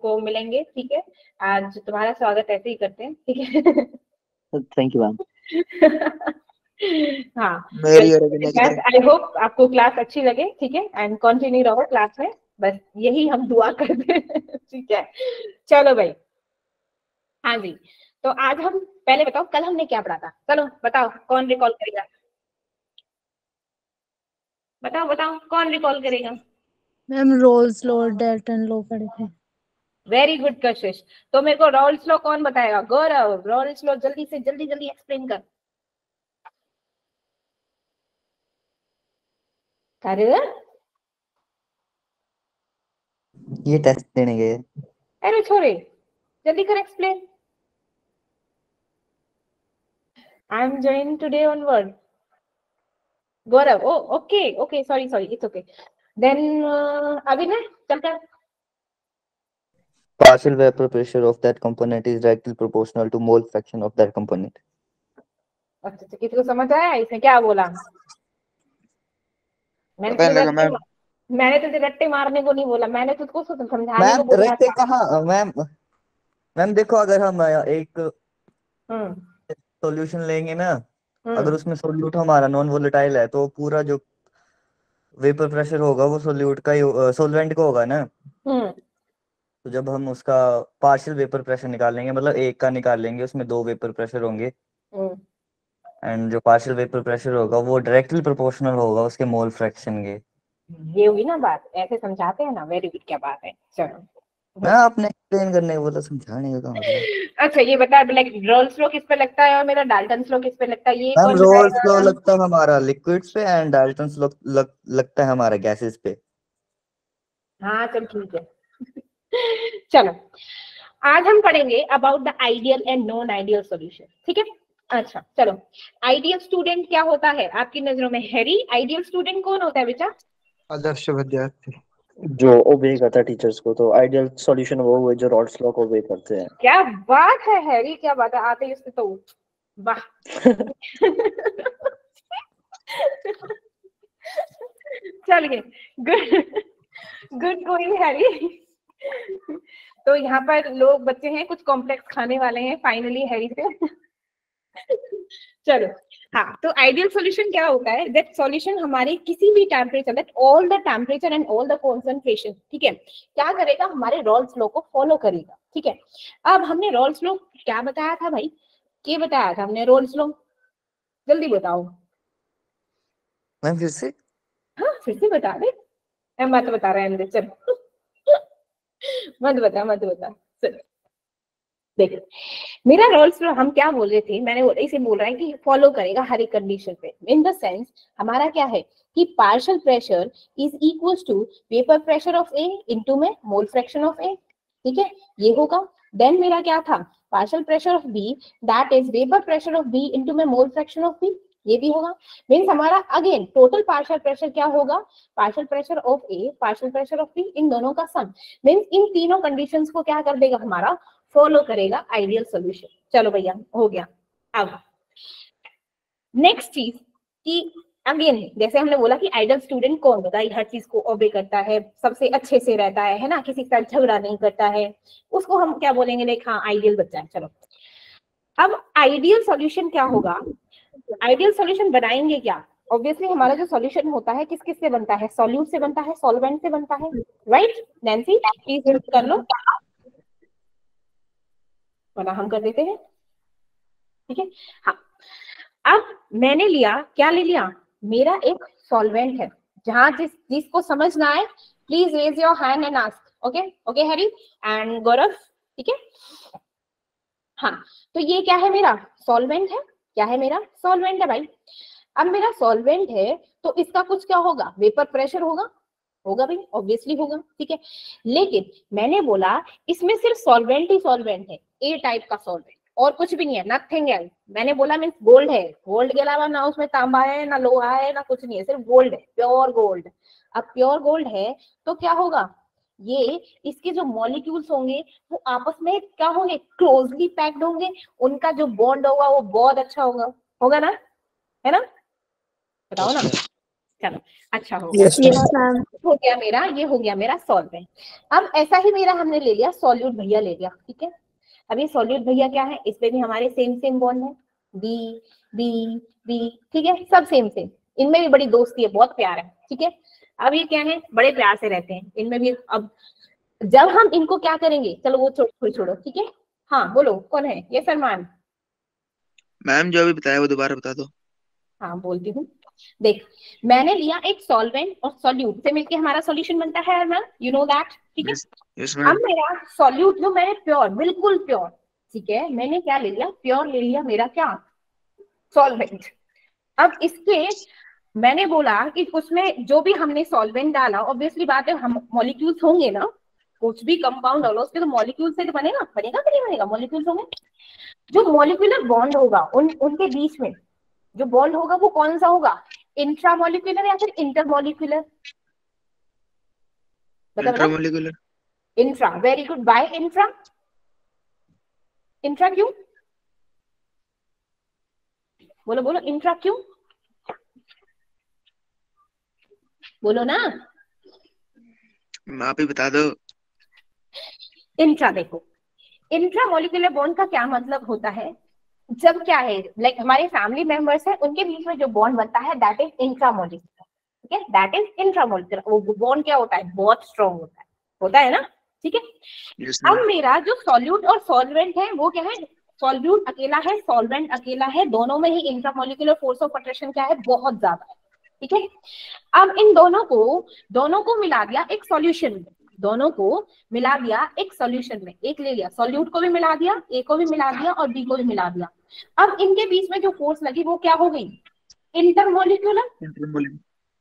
को मिलेंगे, ठीक है। आज तुम्हारा स्वागत ऐसे ही करते हैं, ठीक है। Thank you ma'am. हाँ, मेरी और अभिनय की तरफ। आई होप आपको क्लास अच्छी लगे, ठीक है, एंड कंटिन्यू रहो क्लास में, बस यही हम दुआ करते हैं, ठीक है। चलो भाई, हाँ जी, तो आज हम पहले बताओ कल हमने क्या पढ़ा था, चलो बताओ कौन रिकॉल करेगा, बताओ बताओ कौन रिकॉल करेगा। Ma'am roles law Dalton law पढ़े थे। वेरी गुड कशिश, तो मेरे को रॉल्स लॉ कौन बताएगा, गौरव, रॉल्स लॉ जल्दी से जल्दी जल्दी एक्सप्लेन कर। अरे ये टेस्ट देने गए। अरे छोरे, जल्दी कर explain. I am join today onward. Gaurav, oh okay okay, sorry sorry, it's okay, then Abhinay चल कर। Partial vapor pressure of that component is directly proportional to mole fraction of that component. अच्छा, किसी को समझ आया इसने क्या बोला? मैंने तुझे रट्टे मारने को नहीं बोला, मैंने तुझको समझाने मैम को बोला रखते था। कहाँ मैम? मैम देखो, अगर हम एक सॉल्यूशन लेंगे ना, अगर उसमें सोल्यूट हमारा नॉन वोलेटाइल है, तो पूरा जो वेपर प्रेशर होगा वो सोल्यूट का ही सोलवेंट का होगा ना। तो जब हम उसका पार्शियल वेपर प्रेशर निकालेंगे, मतलब एक का निकालेंगे, उसमें दो वेपर प्रेशर होंगे, एंड जो पार्शियल वेपर प्रेशर होगा वो डायरेक्टली प्रोपोर्शनल होगा उसके मोल फ्रैक्शन के। ये हुई ना बात, ऐसे समझाते हैं ना, वेरी गुड, क्या बात है। चलो मैं आपने एक्सप्लेन करने को बोला, समझाने का मतलब। अच्छा ये बता, लाइक रॉल्स लॉ किस पे लगता है और मेरा डाल्टन लॉ किस पे लगता है, ये मैम कौन रोल्स लॉ बताएगा? लगता है हमारा लिक्विड्स पे, एंड डाल्टन्स लॉ लगता है हमारा गैसेस पे। हाँ चल ठीक है। चलो आज हम पढ़ेंगे about the ideal and non ideal solution, ठीक है। अच्छा चलो, आइडियल स्टूडेंट क्या होता है आपकी नजरों में? हैरी, आइडियल स्टूडेंट कौन होता है बेटा? आदर्श विद्यार्थी जो ओबे करता है टीचर्स को। तो आइडियल सॉल्यूशन वो हुए जो रॉल्स लॉ को ओबे करते हैं। क्या बात है हैरी, क्या बात है, आते ही उससे तो वाह। चलिए, गुड गुड गोइंग हैरी। तो यहाँ पर लोग बच्चे हैं कुछ कॉम्प्लेक्स खाने वाले हैं फाइनली हैरी से। चलो हाँ, तो आइडियल सॉल्यूशन क्या होता है? दैट सॉल्यूशन हमारे किसी भी temperature, that all the temperature and all the concentration, ठीक है, क्या करेगा? हमारे रॉल्स लॉ को फॉलो करेगा, ठीक है। अब हमने रॉल्स लॉ क्या बताया था भाई, क्या बताया था हमने रॉल्स लॉ? जल्दी बताओ। मैम फिर से? हाँ फिर से बता दे, मत बता रहे हैं, चल मत बता मत बता। चल देखो, मेरा रोल्स हम क्या बोल रहे थे, मैंने इसे बोल रहा है कि फॉलो करेगा हर एक कंडीशन पे, इन द सेंस हमारा क्या है कि partial pressure is equals to vapour pressure of A into में मोल फ्रैक्शन ऑफ ए, ठीक है, ये होगा। देन मेरा क्या था, partial pressure of B that is vapour pressure of B into में मोल फ्रैक्शन ऑफ बी, ये भी होगा। मीन्स हमारा अगेन टोटल पार्शियल प्रेशर क्या होगा, partial pressure of A partial pressure of B, इन दोनों का सम। मीन्स इन तीनों कंडीशंस को क्या कर देगा, हमारा फॉलो करेगा आइडियल सॉल्यूशन। चलो भैया हो गया। अब नेक्स्ट चीज कि अगेन जैसे हमने बोला कि आइडियल स्टूडेंट कौन होता है, हर चीज को ओबे करता है, सबसे अच्छे से रहता है ना, किसी का झगड़ा नहीं करता है, उसको हम क्या बोलेंगे, लाइक हाँ आइडियल बच्चा है। चलो अब आइडियल सॉल्यूशन क्या होगा, आइडियल सॉल्यूशन बनाएंगे क्या? ऑब्वियसली हमारा जो सॉल्यूशन होता है किस किस से बनता है, सॉल्यूट से बनता है, सॉल्वेंट से बनता है, राइट नैंसी प्लीज हेल्प कर लो, वरना हम कर देते हैं, ठीक है। हाँ अब मैंने लिया, क्या ले लिया, मेरा एक सॉल्वेंट है, जहां जिसको समझ ना आए please raise your hand and ask. Okay okay Harry and Gaurav, ठीक है। हाँ तो ये क्या है, मेरा सॉल्वेंट है, क्या है, मेरा सॉल्वेंट है भाई। अब मेरा सॉल्वेंट है तो इसका कुछ क्या होगा, वेपर प्रेशर होगा, होगा भाई ऑब्वियसली होगा, ठीक है। लेकिन मैंने बोला इसमें सिर्फ सॉल्वेंट ही सॉल्वेंट है, ए टाइप का सॉल्वेंट, और कुछ भी नहीं है, नथिंग है। मैंने बोला मीन्स गोल्ड है, गोल्ड के अलावा ना उसमें तांबा है ना लोहा है ना कुछ नहीं है, सिर्फ गोल्ड है, प्योर गोल्ड। अब प्योर गोल्ड है तो क्या होगा, ये इसके जो मॉलिक्यूल्स होंगे वो आपस में क्या होंगे, क्लोजली पैक्ड होंगे, उनका जो बॉन्ड होगा वो बहुत अच्छा होगा, होगा ना, है ना, बताओ ना, चलो अच्छा हो गया। Yes ma'am. हो गया मेरा, ये हो गया मेरा सॉल्वेंट। अब ऐसा ही मेरा हमने ले लिया सॉल्यूट भैया ले लिया, ठीक है। अब ये सॉल्यूट भैया क्या है, इसमें भी हमारे सेम सेम बॉन्ड है, बी बी बी, ठीक है, सब सेम सेम। इनमें भी बड़ी दोस्ती है, बहुत प्यार है, ठीक है। अब ये क्या है, बड़े प्यार से रहते हैं इनमें भी। अब जब हम इनको क्या करेंगे, चलो वो छोड़ो, ठीक है। हाँ बोलो कौन है ये, सलमान। मैम जो अभी बताया वो दोबारा बता दो। हाँ बोलती हूँ, देख मैंने लिया एक सॉल्वेंट और सॉल्यूट से मिलके हमारा सॉल्यूशन बनता है अरमान, यू नो दैट, ठीक है। यस अब मैम। मेरा सॉल्यूट जो मैंने प्योर, बिल्कुल प्योर, ठीक है, मैंने क्या ले लिया, प्योर ले लिया मेरा क्या, सॉल्वेंट। अब इसके मैंने बोला कि उसमें जो भी हमने सॉल्वेंट डाला, ऑब्वियसली बात है हम मॉलिक्यूल्स होंगे ना, कुछ भी कंपाउंड डालो उसके तो मॉलिक्यूल से तो बनेगा कि नहीं बनेगा, मॉलिक्यूल्स होंगे। जो मॉलिक्यूलर बॉन्ड होगा उनके बीच में जो बॉन्ड होगा वो कौन सा होगा, इंट्रामोलिक्यूलर या फिर intermolecular, intramolecular. Intra, very good, by intra. Intra क्यों, बोलो बोलो, इंट्रा क्यों, बोलो ना, आप ही बता दो। इंट्रा, देखो इंट्रामोलिक्यूलर बॉन्ड का क्या मतलब होता है, जब क्या है, लाइक हमारे फैमिली मेंबर्स है उनके बीच में जो बॉन्ड बनता है दैट इज इंट्रामोलिक्यूलर, ठीक है, दैट इज इंट्रामोलिक्यूलर। वो बॉन्ड क्या होता है, बहुत स्ट्रॉन्ग होता है ना, ठीक है। Yes, अब ma'am. मेरा जो सॉल्यूट और सॉल्वेंट है वो क्या है, सॉल्यूट अकेला है, सॉल्वेंट अकेला है, दोनों में ही इंट्रामोलिक्यूलर फोर्स ऑफ अट्रैक्शन क्या है, बहुत ज्यादा है, ठीक है। अब इन दोनों को मिला दिया एक सॉल्यूशन में, दोनों को मिला दिया एक सॉल्यूशन में, एक ले लिया सॉल्यूट को भी मिला दिया, ए को भी मिला दिया और बी को भी मिला दिया। अब इनके बीच में जो फोर्स लगी वो क्या हो गई, इंटरमोलिक्यूलर,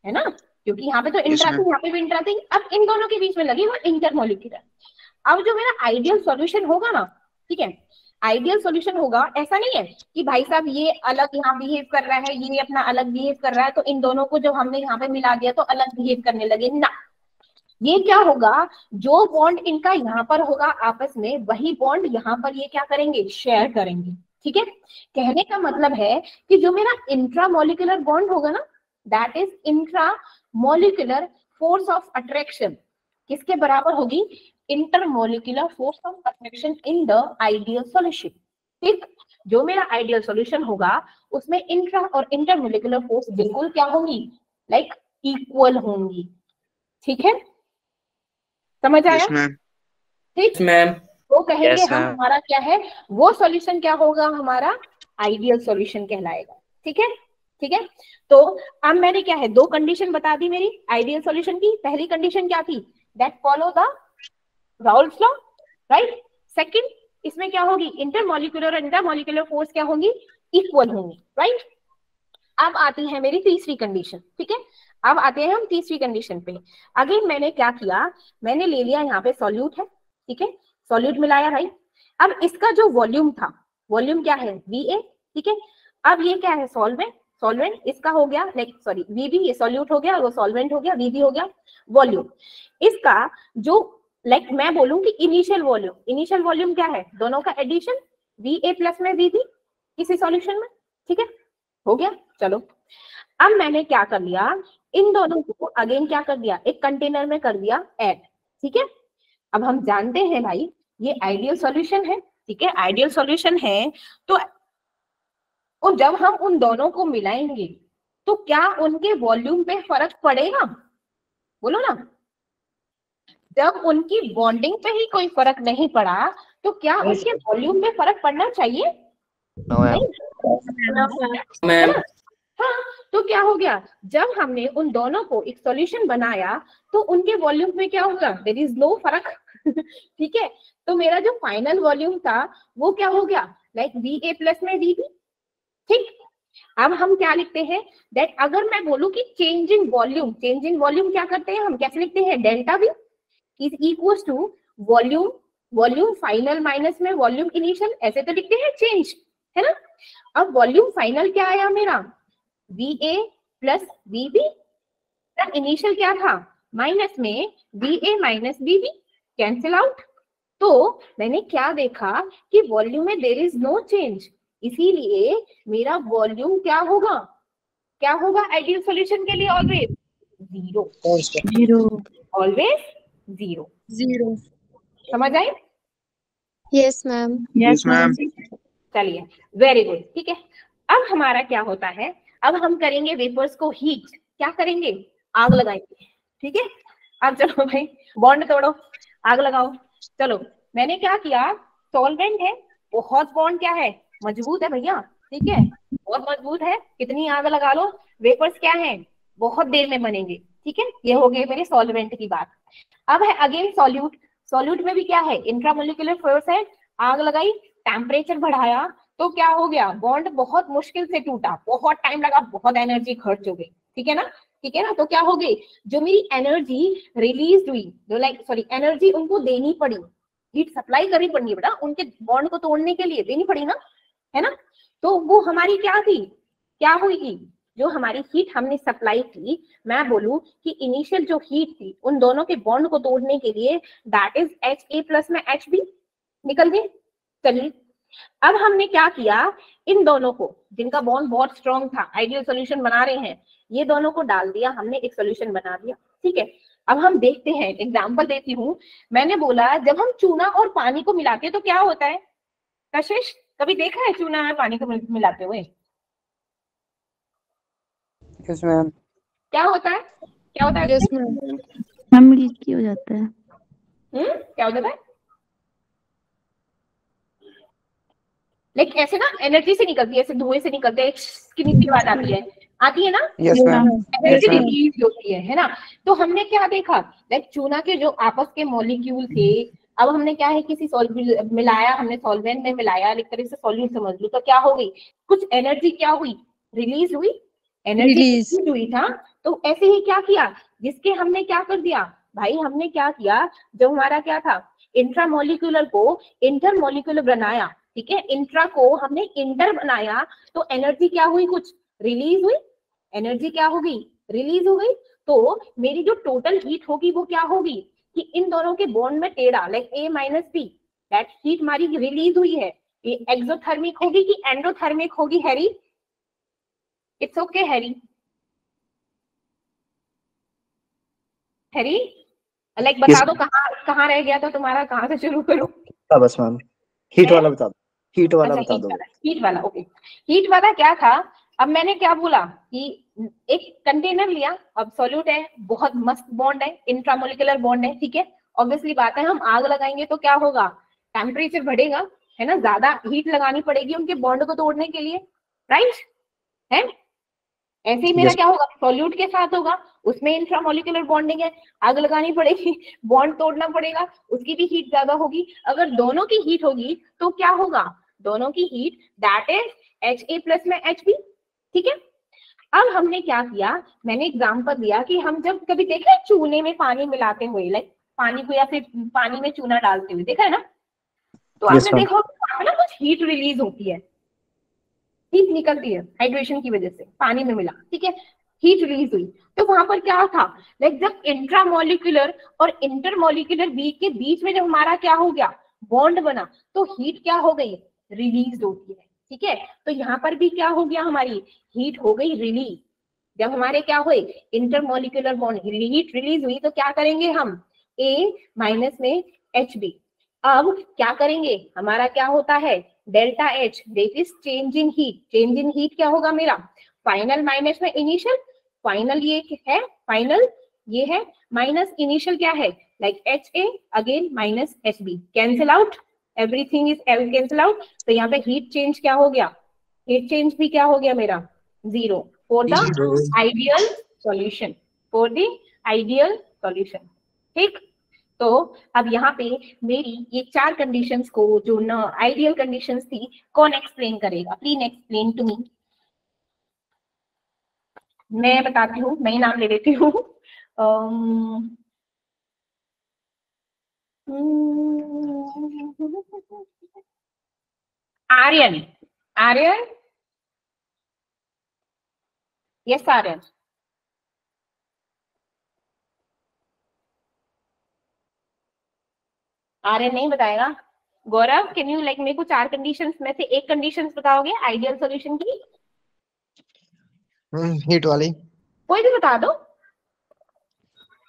है ना, क्योंकि यहाँ पे तो इंट्रा थी, यहाँ पे भी इंट्रा थी। अब इन दोनों के बीच में लगी वो इंटरमोलिक्यूलर। अब जो मेरा आइडियल सॉल्यूशन होगा ना, ठीक है, आइडियल सॉल्यूशन होगा, ऐसा नहीं है कि भाई साहब ये अलग यहाँ बिहेव कर रहा है, ये अपना अलग बिहेव कर रहा है, तो इन दोनों को जब हमने यहाँ पे मिला दिया तो अलग बिहेव करने लगे ना। ये क्या होगा, जो बॉन्ड इनका यहाँ पर होगा आपस में, वही बॉन्ड यहाँ पर ये क्या करेंगे, शेयर करेंगे, ठीक है। कहने का मतलब है कि जो मेरा इंट्रामोलिक्यूलर बॉन्ड होगा ना, that is intramolecular force of attraction, किसके बराबर होगी, intermolecular force of attraction in the ideal solution, ठीक। जो मेरा आइडियल सॉल्यूशन होगा उसमें इंट्रा और इंटरमोलिक्यूलर फोर्स बिल्कुल क्या होंगी, लाइक इक्वल होंगी, ठीक है, समझ आया, ठीक मैम। वो कहेंगे Yes, हम ma'am. हमारा क्या है, वो सॉल्यूशन क्या होगा, हमारा आइडियल सॉल्यूशन कहलाएगा, ठीक है, ठीक है। तो अब मैंने क्या है, दो कंडीशन बता दी मेरी आइडियल सॉल्यूशन की। पहली कंडीशन क्या थी, that follow the Raoult's law, right. Second, इसमें क्या होगी, इंटरमोलिक्यूलर और इंटरमोलिक्यूलर फोर्स क्या होंगी, इक्वल होंगी, राइट। अब आती है मेरी तीसरी कंडीशन, ठीक है। अब आते हैं हम तीसरी कंडीशन पे। अगेन मैंने क्या किया, मैंने ले लिया यहाँ पे सॉल्यूट है, ठीक है, सॉल्यूट मिलाया, राइट। अब इसका जो वॉल्यूम था, वॉल्यूम क्या है, VA, ठीक है। अब ये क्या है, सॉल्वेंट इसका हो गया, लाइक सॉरी VB, ये सॉल्यूट हो गया, वो सॉल्वेंट हो गया, VB हो गया वॉल्यूम। इसका जो लाइक मैं बोलूं कि इनिशियल वॉल्यूम क्या है, दोनों का एडिशन, VA प्लस में VB किसी सॉल्यूशन में, ठीक है, हो गया। चलो अब मैंने क्या कर लिया, इन दोनों को अगेन क्या कर दिया, एक कंटेनर में कर दिया ऐड, ठीक है। अब हम जानते हैं भाई ये आइडियल सॉल्यूशन है, ठीक है, आइडियल सॉल्यूशन है, तो और जब हम उन दोनों को मिलाएंगे तो क्या उनके वॉल्यूम पे फर्क पड़ेगा, बोलो ना। जब उनकी बॉन्डिंग पे ही कोई फर्क नहीं पड़ा तो क्या उनके वॉल्यूम में फर्क पड़ना चाहिए, नहीं, है ना? हाँ, तो क्या हो गया, जब हमने उन दोनों को एक सॉल्यूशन बनाया तो उनके वॉल्यूम में क्या होगा, देयर इज नो फर्क, ठीक है। तो मेरा जो फाइनल वॉल्यूम था वो क्या हो गया, लाइक VA प्लस में VB, ठीक। अब हम क्या लिखते हैं, दैट अगर मैं बोलूं कि चेंज इन वॉल्यूम क्या करते हैं हम, कैसे लिखते हैं, delta V is equal to volume final minus में वॉल्यूम इनिशियल, ऐसे तो लिखते हैं चेंज, है ना। अब वॉल्यूम फाइनल क्या आया मेरा, VA प्लस VB, इनिशियल क्या था, माइनस में VA minus VB, cancel out. तो मैंने क्या देखा कि वॉल्यूम में देयर इज नो चेंज, इसीलिए मेरा वॉल्यूम क्या होगा, क्या होगा आइडियल सॉल्यूशन के लिए? Always zero, zero always zero. Zero. समझ आई? Yes ma'am. Yes ma'am. चलिए वेरी गुड, ठीक है। अब हमारा क्या होता है, अब हम करेंगे वेपर्स को हीट, क्या करेंगे? आग लगाएंगे, ठीक है। अब चलो भाई बॉन्ड तोड़ो, आग लगाओ। चलो मैंने क्या किया, सॉल्वेंट है, बहुत बॉन्ड क्या है, मजबूत है भैया, ठीक है, बहुत मजबूत है, कितनी आग लगा लो, वेपर्स क्या है, बहुत देर में बनेंगे, ठीक है। ये हो गई मेरे सॉल्वेंट की बात। अब है अगेन सॉल्यूट, सॉल्यूट में भी क्या है, इंट्रामोलिकुलर फोर्स है, आग लगाई, टेम्परेचर बढ़ाया, तो क्या हो गया, बॉन्ड बहुत मुश्किल से टूटा, बहुत टाइम लगा, बहुत एनर्जी खर्च हो गई, ठीक है ना, ठीक है ना। तो क्या हो गई, जो मेरी एनर्जी रिलीज हुई, जो एनर्जी उनको देनी पड़ी, हीट सप्लाई करनी पड़ी बेटा, उनके बॉन्ड को तोड़ने के लिए देनी पड़ी ना, है ना। तो वो हमारी क्या थी, क्या हुई, जो हमारी हीट हमने सप्लाई की, मैं बोलूं कि इनिशियल जो हीट थी उन दोनों के बॉन्ड को तोड़ने के लिए, दैट इज Ha प्लस में Hb निकल गए। चलिए अब हमने क्या किया, इन दोनों को जिनका बॉन्ड बहुत स्ट्रॉन्ग था, आइडियल सॉल्यूशन बना रहे हैं, ये दोनों को डाल दिया हमने, एक सॉल्यूशन बना दिया, ठीक है। अब हम देखते हैं, एग्जांपल देती हूँ। मैंने बोला जब हम चूना और पानी को मिलाते हैं तो क्या होता है, कशिश कभी देखा है चूना और पानी को मिलाते हुए? Yes ma'am. क्या होता है, क्या होता है? Yes ma'am. मैम मिल्की हो जाता है। क्या हो जाता है? लाइक ऐसे ना एनर्जी से निकलती है, ऐसे धुएं से निकलते हैं, कितनी सी आवाज आती है ना, यस मैम। एनर्जी रिलीज होती है ना। तो हमने क्या देखा, लाइक चूना के जो आपस के मॉलिक्यूल थे, अब हमने क्या है, किसी सॉल्वेंट मिलाया, हमने सॉल्वेंट में मिलाया, एक तरह से सॉल्यूट समझ लो, तो क्या हो गई, कुछ एनर्जी क्या हुई, रिलीज हुई, एनर्जी रिलीज हुई था। तो ऐसे ही क्या किया, जिसके हमने क्या कर दिया भाई, हमने क्या किया, जो हमारा क्या था, इंट्रामोलिकुलर को इंटरमोलिकुलर बनाया, ठीक है, इंट्रा को हमने इंटर बनाया, तो एनर्जी क्या हुई, कुछ रिलीज हुई, एनर्जी क्या हो गई, रिलीज हो गई। तो मेरी जो टोटल हीट होगी वो क्या होगी, कि इन दोनों के बॉन्ड में टेढ़ा, like A minus B, that heat हमारी रिलीज हुई है, ये एक्सोथर्मिक होगी कि एंडोथर्मिक होगी Harry? It's okay Harry, Harry like बता दो कहाँ रह गया था तुम्हारा, कहाँ से शुरू करूं? बस मैम हीट वाला बता दो, हीट वाला बता दो। हीट वाला ओके। हीट वाला क्या था, अब मैंने क्या बोला कि एक कंटेनर लिया, अब सॉल्यूट है, बहुत मस्त बॉन्ड है, इंट्रामोलिकुलर बॉन्ड है, ठीक है। ऑब्वियसली बात है, हम आग लगाएंगे तो क्या होगा, टेम्परेचर बढ़ेगा, है ना, ज्यादा हीट लगानी पड़ेगी उनके बॉन्ड को तोड़ने के लिए, राइट है। ऐसे ही मेरा क्या होगा, सॉल्यूट के साथ होगा, उसमें इंट्रामोलिकुलर बॉन्डिंग है, आग लगानी पड़ेगी, बॉन्ड तोड़ना पड़ेगा, उसकी भी हीट ज्यादा होगी। अगर दोनों की हीट होगी तो क्या होगा, दोनों की heat that is Ha plus में Hb, ठीक है। अब हमने क्या किया, मैंने एग्जांपल दिया कि हम जब कभी देखा है चूने में पानी मिलाते हुए, लाइक पानी को या फिर पानी में चूना डालते हुए, देखा है ना, तो आपने देखा ना कुछ हीट रिलीज होती है, हीट निकलती है हाइड्रेशन की वजह से, पानी में मिला, ठीक है, हीट रिलीज हुई। तो वहां पर क्या था, लाइक जब इंट्रामोलिकुलर और इंटरमोलिकुलर बीच के बीच में जब हमारा क्या हो गया, बॉन्ड बना, तो हीट क्या हो गई, रिलीज होती है, ठीक है। तो यहाँ पर भी क्या हो गया, हमारी हीट हो गई रिलीज। जब हमारे क्या हुए, इंटरमोलिकुलर बॉन्ड, हीट रिलीज हुई, तो क्या करेंगे हम, A माइनस में Hb। अब क्या करेंगे, हमारा क्या होता है, delta H, that is change in heat, change in heat क्या होगा मेरा, फाइनल माइनस में इनिशियल, फाइनल ये है, फाइनल ये है, माइनस इनिशियल क्या है, like Ha again minus Hb, cancel out, everything is cancel out. तो यहाँ पे हीट चेंज क्या हो गया, हीट चेंज भी क्या हो गया मेरा, zero, for the ideal solution, for the ideal solution, ठीक। तो अब यहाँ पे मेरी ये चार कंडीशंस को, जो न आइडियल कंडीशंस थी, कौन एक्सप्लेन करेगा, प्लीज एक्सप्लेन टू मी। मैं बताती हूँ, मैं ही नाम ले लेती हूँ। आर्यन, आर्यन, यस आर्यन। आर्यन नहीं बताएगा। गौरव कैन यू लाइक मेरे को चार कंडीशंस में से एक कंडीशंस बताओगे आइडियल सॉल्यूशन की? हीट वाली। कोई भी बता दो।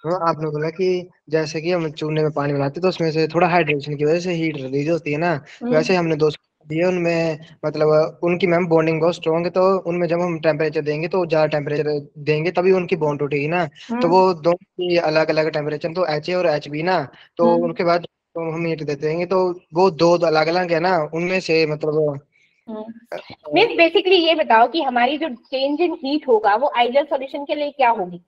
आपने बोला कि जैसे कि हम चूने में पानी बनाते तो उसमें से थोड़ा हाइड्रेशन की वजह से हीट रिलीज होती है ना, वैसे हमने दो दिए उनमें, मतलब उनकी मैम बॉन्डिंग बहुत स्ट्रॉन्ग है, तो उनमें जब हम टेम्परेचर देंगे तो ज्यादा टेम्परेचर देंगे तभी उनकी बॉन्ड टूटेगी ना। तो वो दोनों की अलग अलग टेम्परेचर, तो एच ए और एच बी ना, तो उनके बाद तो हम हीट देते रहेंगे तो वो दो अलग अलग है ना, उनमें से मतलब मीन्स बेसिकली ये बताओ कि हमारी जो चेंज इन हीट होगा वो आइडियल सॉल्यूशन के लिए क्या होगी?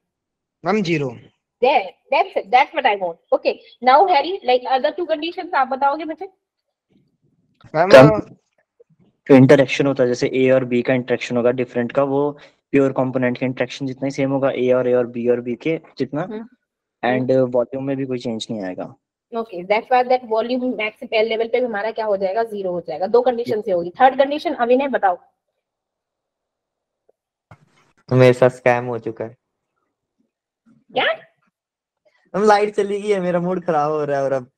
Ma'am 0। There, that's it. That's what I want. Okay. Now, Harry, like other two conditions, आप बताओगे मुझे? मैम इंटरेक्शन होता है, जैसे ए और बी का इंटरेक्शन होगा डिफरेंट का, वो प्योर कंपोनेंट का इंटरेक्शन जितना ही सेम होगा ए और बी के जितना, एंड वॉल्यूम में भी कोई चेंज नहीं आएगा। Okay, that's why that volume max L level पे हमारा क्या हो जाएगा? 0 हो जाएगा। दो कंडीशन से होगी। थर्ड कंडीशन अविनय बताओ। तो मेरे साथ स्कैम हो चुका है। क्या? हम लाइट चली गई है, मेरा मूड खराब हो रहा है और अब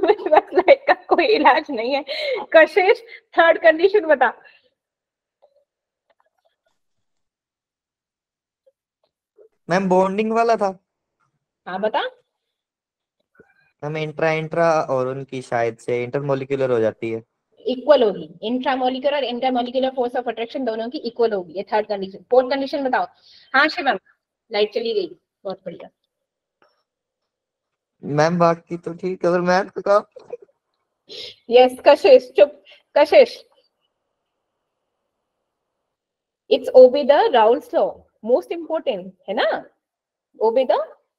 लाइट का कोई इलाज नहीं है। कशिश, थर्ड कंडीशन बता। मैम बॉन्डिंग वाला था। हाँ बता। हम इंट्रा और उनकी शायद से इंटरमोलिक्यूलर हो जाती है। इक्वल होगी। इंट्रामोलिकुलर और इंटरमोलिकुलर फोर्स ऑफ अट्रैक्शन दोनों की इक्वल होगी। ये थर्ड कंडीशन। फोर्थ कंडीशन बताओ। हाँ शिवम, लाइट चली गई। बहुत बढ़िया। मैम बाकी तो ठीक है, और मैथ को का यस कशिश, चुप। कशिश, it's obey the Raoult's law, most important है ना, obey the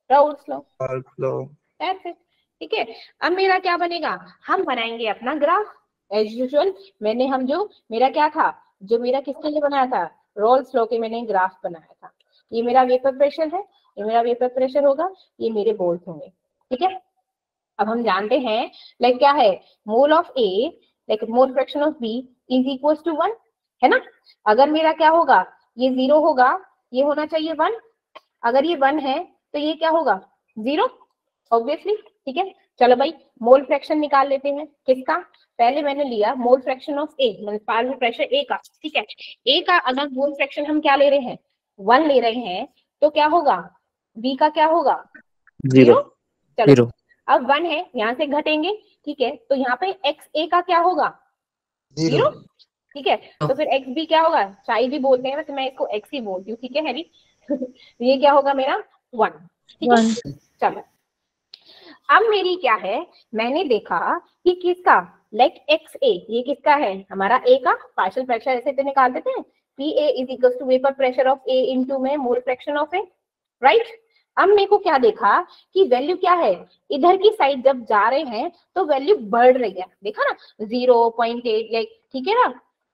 Raoult's law. Flow. ठीक है। अब मेरा क्या बनेगा? हम बनाएंगे अपना ग्राफ एज यूजुअल। मेरा क्या था, जो मेरा किसके लिए बनाया था, रोल्स लॉ के मैंने ग्राफ बनाया था। ये मेरा वेपर प्रेशर है, ये मेरा वेपर प्रेशर होगा, ये मेरे बोल्ट होंगे। ठीक है। अब हम जानते हैं लाइक क्या है, mole of A like mole fraction of B is equal to 1, है ना। अगर मेरा क्या होगा, ये 0 होगा, ये होना चाहिए 1। अगर ये 1 है तो ये क्या होगा, 0 ऑब्वियसली। ठीक है। चलो भाई, मोल फ्रैक्शन निकाल लेते हैं। किसका? पहले मैंने लिया मोल फ्रैक्शन ऑफ ए, मतलब पार्शियल प्रेशर ए का। ठीक है। ए का अगर मोल फ्रैक्शन हम क्या ले रहे हैं, 1 ले रहे हैं, तो क्या होगा, बी का क्या होगा, 0। चलो अब 1 है, यहाँ से घटेंगे। ठीक है। तो यहाँ पे एक्स ए का क्या होगा, 0। ठीक है। तो फिर एक्स बी क्या होगा, चाई भी बोलते हैं, वैसे मैं इसको एक्स ही बोलती हूँ। ठीक है हैरी। ये क्या होगा मेरा 1। ठीक है। चलो अब मेरी क्या है, मैंने देखा कि किसका लाइक एक्स ए, ये किसका है, हमारा ए का पार्शियल प्रेशर ऐसे तो निकाल देते हैं, P A is equal to vapour pressure of A into में mole fraction of A, right. अब मेरे को क्या देखा कि वैल्यू क्या है, इधर की साइड जब जा रहे हैं तो वैल्यू बढ़ रही है, देखा ना 0.8 लाइक, ठीक है ना,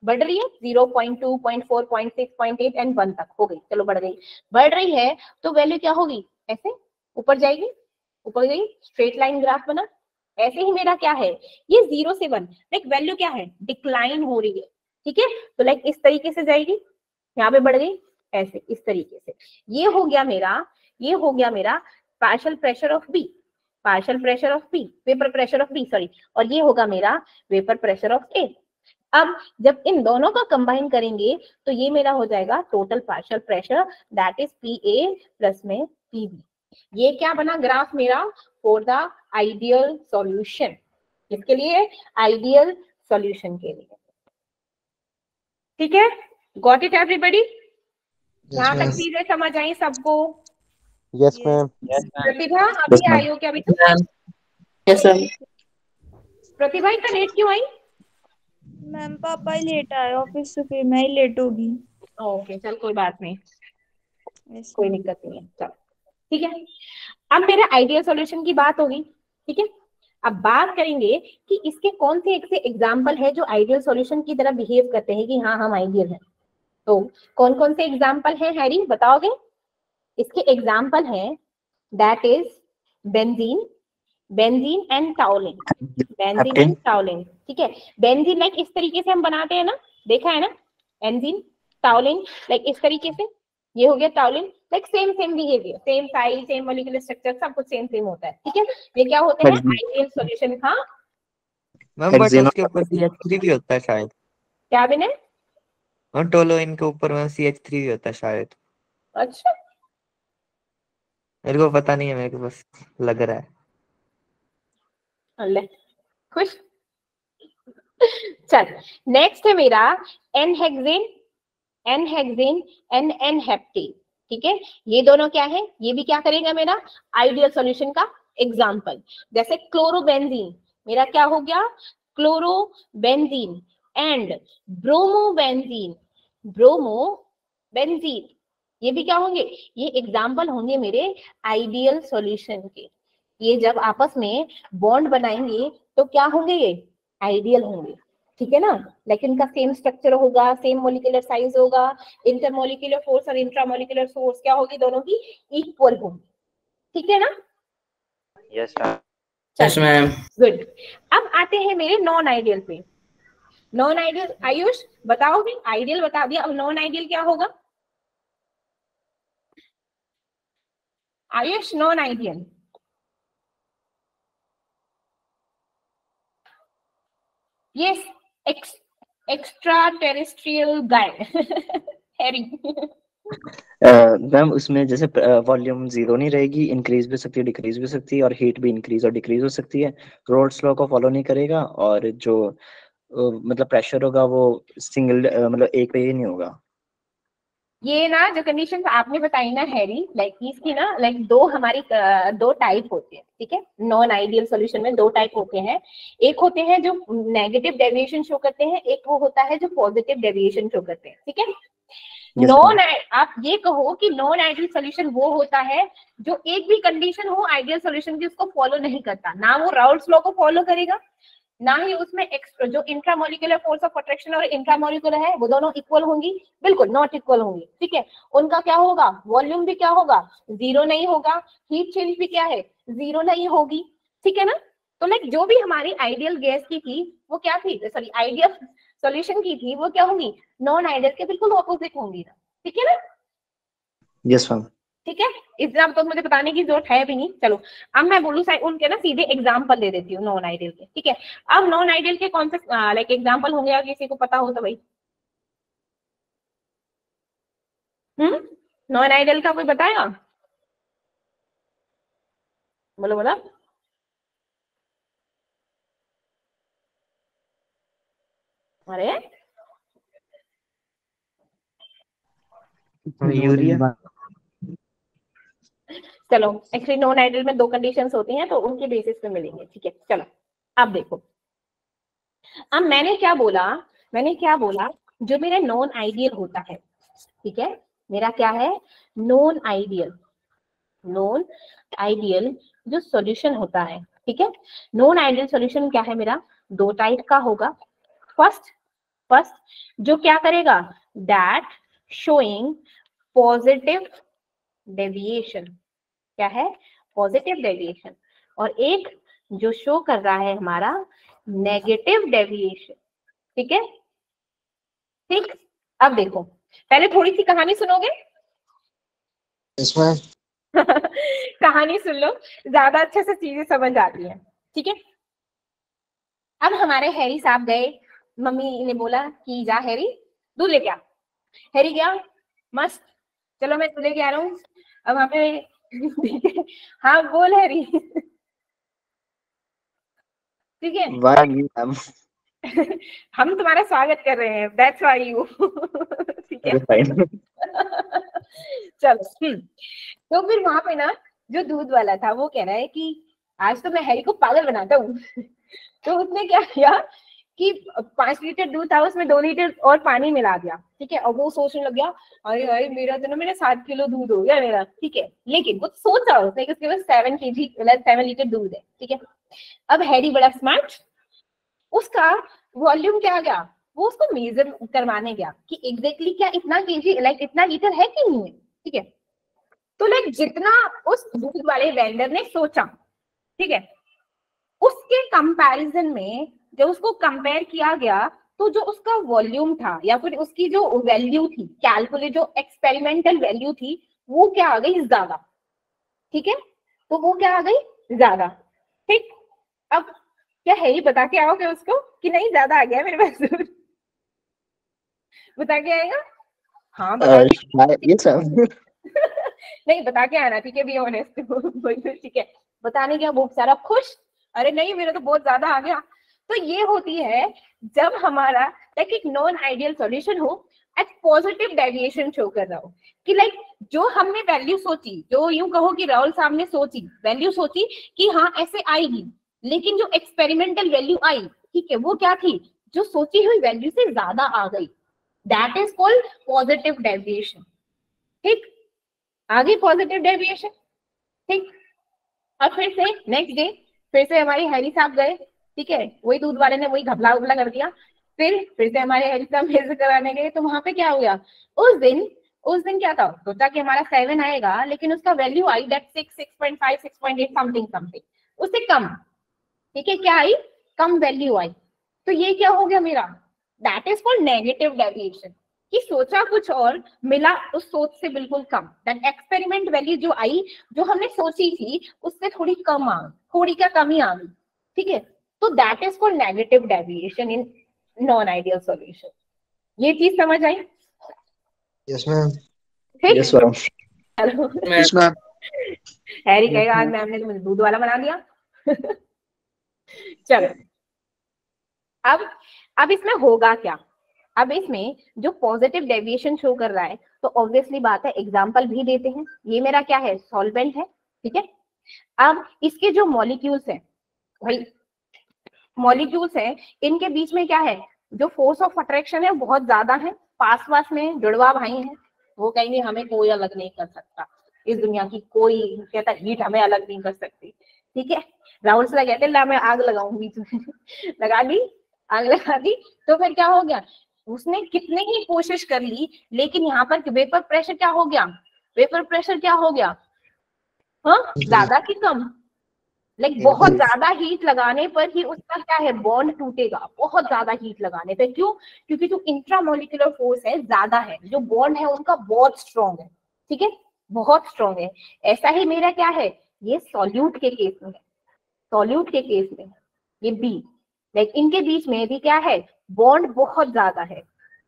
बढ़ रही है 0.2, 0.4, 0.6, 0.8 एंड 1 तक हो गई। चलो बढ़ गई, बढ़ रही है तो वैल्यू क्या होगी, ऐसे ऊपर जाएगी, ऊपर गई, स्ट्रेट लाइन ग्राफ बना। ऐसे ही मेरा क्या है, ये 0 से 1 लाइक वैल्यू क्या है, डिक्लाइन हो रही है। ठीक है। तो लाइक इस तरीके से जाएगी, यहाँ पे बढ़ गई ऐसे, इस तरीके से। ये हो गया मेरा partial pressure of B, partial pressure of B, vapour pressure of B sorry, और ये होगा मेरा वेपर प्रेशर ऑफ ए। अब जब इन दोनों का कंबाइन करेंगे तो ये मेरा हो जाएगा total partial pressure, that is P A plus में पी बी। ये क्या बना ग्राफ मेरा, फॉर द आइडियल सॉल्यूशन। किसके लिए, आइडियल सॉल्यूशन के लिए। ठीक है। गॉट इट एवरीबॉडी, यहाँ तक चीजें समझ आई सबको? Yes ma'am. प्रतिभा अभी आई हो क्या अभी तक? Yes ma'am. प्रतिभा इतना लेट क्यों आई? मैम पापा ही लेट आए ऑफिस से, फिर मैं ही लेट होगी। ओके चल कोई बात नहीं, कोई दिक्कत नहीं है। चल ठीक है। अब मेरा आइडियल सॉल्यूशन की बात होगी। ठीक है। अब बात करेंगे कि इसके कौन से एक से एग्जाम्पल है जो आइडियल सॉल्यूशन की तरह बिहेव करते हैं कि हाँ हम आइडियल हैं। तो कौन कौन से एग्जाम्पल हैं हैरी, बताओगे? इसके एग्जाम्पल हैं, that is benzene, benzene and टाउलिन, benzene and टाउलिन। ठीक है। बेंजीन लाइक इस तरीके से हम बनाते हैं ना, देखा है ना, बेंजीन टाउलिन लाइक इस तरीके से, ये हो गया टाउलिन, like same behaviour, same size, same molecular structure, सब कुछ सेम होता है। ठीक है। ये क्या होते हैं, आइडियल सॉल्यूशन। हाँ मैम बट उसके ऊपर CH3 भी होता है शायद। क्या बिना, और टोलोइन के ऊपर में CH3 भी होता है शायद। अच्छा, मेरे को पता नहीं है, मेरे को बस लग रहा है। ले खुश। चल, नेक्स्ट है मेरा एनहेक्सेन, एनहेक्सेन, एन हेप्टेन। ठीक है, ये दोनों क्या है, ये भी क्या करेगा मेरा आइडियल सॉल्यूशन का एग्जांपल। जैसे क्लोरोबेंजीन, मेरा क्या हो गया क्लोरोबेंजीन, एंड ब्रोमोबेंजीन, ब्रोमोबेंजीन, ये भी क्या होंगे, ये एग्जाम्पल होंगे मेरे आइडियल सॉल्यूशन के। ये जब आपस में बॉन्ड बनाएंगे तो क्या होंगे, ये आइडियल होंगे। ठीक है ना, लेकिन इनका सेम स्ट्रक्चर होगा, सेम मोलिकुलर साइज होगा, इंटरमोलिकुलर फोर्स और इंट्रामोलिकुलर फोर्स क्या होगी, दोनों की इक्वल होगी। ठीक है ना। Yes ma'am. Yes ma'am. Good. अब आते हैं मेरे नॉन आइडियल पे। नॉन आइडियल, आयुष बताओगे, आइडियल बता दिया, अब नॉन आइडियल क्या होगा Ayush, non ideal. Yes, extra terrestrial guy Harry. Ma'am उसमें जैसे वॉल्यूम जीरो नहीं रहेगी, इंक्रीज भी सकती है, डिक्रीज भी सकती है, और हीट भी इंक्रीज और डिक्रीज हो सकती है। रोल्स लॉ को फॉलो नहीं करेगा, और जो मतलब प्रेशर होगा वो सिंगल मतलब एक पे ही नहीं होगा। ये ना जो कंडीशन आपने बताई ना हैरी, लाइक इसकी ना लाइक दो हमारी दो टाइप होते हैं। ठीक है, नॉन आइडियल सॉल्यूशन में दो टाइप होते हैं। एक होते हैं जो नेगेटिव डेविएशन शो करते हैं, एक वो होता है जो पॉजिटिव डेविएशन शो करते हैं। ठीक है, नॉन आप ये कहो कि नॉन आइडियल सॉल्यूशन वो होता है जो एक भी कंडीशन हो आइडियल सॉल्यूशन की उसको फॉलो नहीं करता, ना वो राउल्स लॉ को फॉलो करेगा, ना ही उसमें एक्स्ट्रा जो इंट्रामोलिकुलर फोर्स ऑफ अट्रैक्शन और इंट्रामोलिकुलर है वो दोनों इक्वल होंगी, बिल्कुल नॉट इक्वल होंगी। ठीक है, उनका क्या होगा, वॉल्यूम भी क्या होगा, जीरो नहीं होगा, हीट चेंज भी क्या है, जीरो नहीं होगी। ठीक है ना, तो लाइक जो भी हमारी आइडियल गैस की थी वो क्या थी, सॉरी आइडियल सॉल्यूशन की थी वो क्या होंगी, नॉन आइडियल के बिल्कुल ऑपोजिट होंगी ना। ठीक है ना। Yes ma'am. ठीक है, इतना तो मुझे बताने की जरूरत है भी नहीं। चलो अब मैं बोलूँ उनके ना सीधे एग्जांपल दे देती हूँ नॉन आइडियल के। ठीक है, अब नॉन आइडियल के कौन से लाइक एग्जांपल होंगे, अगर किसी को पता हो तो भाई। नॉन आइडियल का कोई बताएगा, बोलो बोलो। अरे यूरिया। चलो, एक्चुअली नॉन आइडियल में दो कंडीशंस होती हैं तो उनके बेसिस पे मिलेंगे। ठीक है, चलो अब देखो, अब मैंने क्या बोला, जो मेरा नॉन आइडियल होता है। ठीक है, मेरा क्या है, नॉन आइडियल जो सॉल्यूशन होता है। ठीक है, नॉन आइडियल सॉल्यूशन क्या है मेरा, दो टाइप का होगा। फर्स्ट जो क्या करेगा, दैट शोइंग पॉजिटिव डेविएशन, क्या है, पॉजिटिव डेविएशन, और एक जो शो कर रहा है हमारा नेगेटिव डेविएशन। ठीक है, ठीक। अब देखो, पहले थोड़ी सी कहानी सुनोगे। इसमें कहानी सुन लो, ज्यादा अच्छे से चीजें समझ आती हैं। ठीक है, अब हमारे हैरी साहब गए, मम्मी ने बोला कि जा हैरी दूध लेके आ। हैरी गया, मस्त, चलो मैं दूध लेके आ रहा हूँ। अब हमें हाँ बोल हैरी। ठीक है, हम तुम्हारा स्वागत कर रहे हैं, दैट्स व्हाई यू। ठीक है। चलो तो फिर वहां पे ना जो दूध वाला था वो कह रहा है कि आज तो मैं हैरी को पागल बनाता हूँ। तो उसने क्या किया कि 5 लीटर दूध था उसमें 2 लीटर और पानी मिला दिया। ठीक है, और वो सोचने लग गया अरे अरे मेरा तो ना मेरा 7 किलो दूध हो गया मेरा। ठीक है, लेकिन वो सोच रहा उसने कि उसके पास 7 लीटर दूध है। ठीक है, अब हैरी बड़ा स्मार्ट, उसका वॉल्यूम क्या आ गया, वो उसको मेजर करवाने गया कि एग्जैक्टली क्या इतना केजी लाइक इतना लीटर है कि नहीं है। ठीक है, तो लाइक जितना उस दूध वाले वेंडर ने सोचा, ठीक है, उसके कंपैरिजन में जब उसको कंपेयर किया गया तो जो उसका वॉल्यूम था या फिर उसकी जो वैल्यू थी कैलकुलेट, जो एक्सपेरिमेंटल वैल्यू थी वो क्या आ गई, ज्यादा। ठीक है, तो वो क्या आ गई, ज्यादा। ठीक, अब क्या हैरी बता के आओगे उसको कि नहीं ज्यादा आ गया मेरे पास दूध। बता के आएगा? हाँ बता के ये सब नहीं बता के आना, ठीक है, बी ऑनेस्ट। ठीक है, बताने क्या बहुत सारा खुश, अरे नहीं मेरा तो बहुत ज्यादा आ गया। तो ये होती है जब हमारा लाइक एक नॉन आइडियल सॉल्यूशन हो एट पॉजिटिव डेविएशन शो कर रहा हो कि लाइक जो हमने वैल्यू सोची, जो यूं कहो कि राहुल साहब ने सोची वैल्यू सोची कि हाँ ऐसे आएगी, लेकिन जो एक्सपेरिमेंटल वैल्यू आई, ठीक है, वो क्या थी, जो सोची हुई वैल्यू से ज्यादा आ गई, that is called positive deviation. ठीक, आगे पॉजिटिव डेविएशन। ठीक, और फिर से नेक्स्ट डे फिर से हमारे हैरी साहब गए, ठीक है, वही दूध वाले ने वही घपला उबला कर दिया, फिर से हमारे हैरी साहब मेजर कराने गए, तो वहां पे क्या हुआ, उस दिन क्या था, सोचा कि हमारा 7 आएगा, लेकिन उसका वैल्यू आई दैट 6, 6.5, 6.8 समथिंग उससे कम, ठीक है, क्या आई, कम वैल्यू आई। तो ये क्या हो गया मेरा, that is called negative deviation, कि सोचा कुछ और मिला उस सोच से बिल्कुल कम, दैट एक्सपेरिमेंट वैल्यू जो आई, जो हमने सोची थी उससे थोड़ी कम आ गई, थोड़ी क्या कमी आ गई, ठीक है, तो that is called negative deviation in non ideal solution. ये चीज समझ आई? Yes ma'am. ठीक, yes ma'am. Hello yes ma'am. Harry कहेगा आज मैम ने तो मुझे दूध वाला बना दिया। चलो, अब इसमें होगा क्या, अब इसमें जो पॉजिटिव डेविएशन शो कर रहा है, तो ऑब्वियसली बात है एग्जांपल भी देते हैं, ये मेरा क्या है, सॉल्वेंट है, ठीक है। अब इसके जो मॉलिक्यूल्स हैं, भाई मॉलिक्यूल्स हैं, इनके बीच में क्या है, जो फोर्स ऑफ अट्रैक्शन है बहुत ज्यादा है, पास पास में जुड़वा भाई हैं, वो कहेंगे हमें कोई अलग नहीं कर सकता, इस दुनिया की कोई कहता हीट हमें अलग नहीं कर सकती, ठीक है। राहुल से कहते ला मैं आग लगाऊं बीच में, लगा दी, आग लगा दी, तो फिर क्या हो गया, उसने कितने ही कोशिश कर ली, लेकिन यहाँ पर वेपर प्रेशर क्या हो गया, वेपर प्रेशर क्या हो गया, हाँ ज्यादा की कम, लाइक बहुत ज्यादा हीट लगाने पर ही उसका क्या है, बॉन्ड टूटेगा, बहुत ज्यादा हीट लगाने पर। क्यों? क्योंकि जो इंट्रामोलिकुलर फोर्स है ज्यादा है, जो बॉन्ड है उनका बहुत स्ट्रॉन्ग है, ठीक है, बहुत स्ट्रॉन्ग है। ऐसा ही मेरा क्या है, ये सॉल्यूट के केस में है, सॉल्यूट के केस में ये बी, लाइक इनके बीच में भी क्या है, बॉन्ड बहुत ज्यादा है,